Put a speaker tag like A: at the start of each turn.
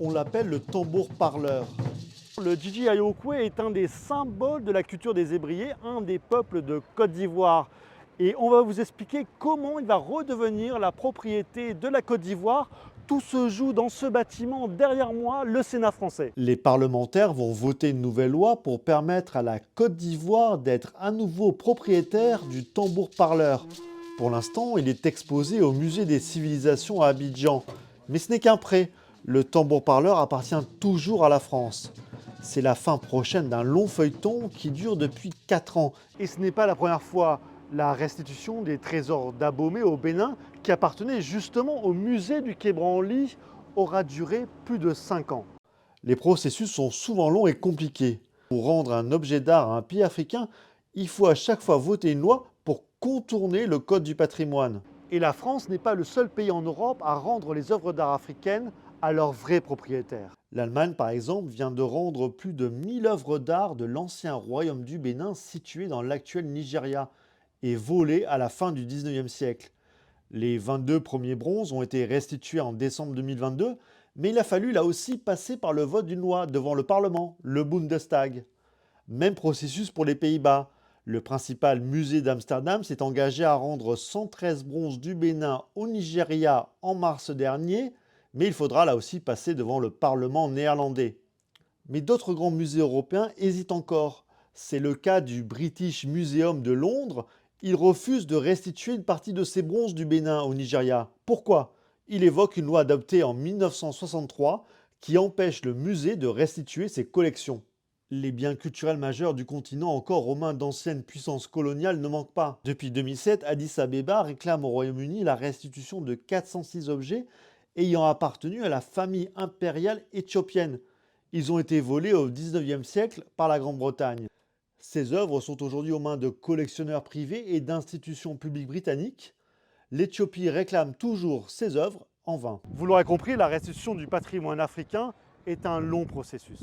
A: On l'appelle le tambour parleur.
B: Le Djidji Ayokwe est un des symboles de la culture des Ébriers, un des peuples de Côte d'Ivoire. Et on va vous expliquer comment il va redevenir la propriété de la Côte d'Ivoire. Tout se joue dans ce bâtiment derrière moi, le Sénat français.
A: Les parlementaires vont voter une nouvelle loi pour permettre à la Côte d'Ivoire d'être à nouveau propriétaire du tambour parleur. Pour l'instant, il est exposé au musée des civilisations à Abidjan. Mais ce n'est qu'un prêt. Le tambour parleur appartient toujours à la France. C'est la fin prochaine d'un long feuilleton qui dure depuis 4 ans.
B: Et ce n'est pas la première fois. La restitution des trésors d'Abomey au Bénin, qui appartenait justement au musée du Quai Branly, aura duré plus de 5 ans.
A: Les processus sont souvent longs et compliqués. Pour rendre un objet d'art à un pays africain, il faut à chaque fois voter une loi pour contourner le code du patrimoine.
B: Et la France n'est pas le seul pays en Europe à rendre les œuvres d'art africaines à leurs vrais propriétaires.
A: L'Allemagne, par exemple, vient de rendre plus de 1000 œuvres d'art de l'ancien royaume du Bénin situé dans l'actuel Nigeria et volées à la fin du 19e siècle. Les 22 premiers bronzes ont été restitués en décembre 2022, mais il a fallu là aussi passer par le vote d'une loi devant le Parlement, le Bundestag. Même processus pour les Pays-Bas. Le principal musée d'Amsterdam s'est engagé à rendre 113 bronzes du Bénin au Nigeria en mars dernier, mais il faudra là aussi passer devant le Parlement néerlandais. Mais d'autres grands musées européens hésitent encore. C'est le cas du British Museum de Londres. Il refuse de restituer une partie de ses bronzes du Bénin au Nigeria. Pourquoi? Il évoque une loi adoptée en 1963 qui empêche le musée de restituer ses collections. Les biens culturels majeurs du continent encore aux mains d'anciennes puissances coloniales ne manquent pas. Depuis 2007, Addis Abeba réclame au Royaume-Uni la restitution de 406 objets ayant appartenu à la famille impériale éthiopienne. Ils ont été volés au 19e siècle par la Grande-Bretagne. Ces œuvres sont aujourd'hui aux mains de collectionneurs privés et d'institutions publiques britanniques. L'Éthiopie réclame toujours ces œuvres en vain.
B: Vous l'aurez compris, la restitution du patrimoine africain est un long processus.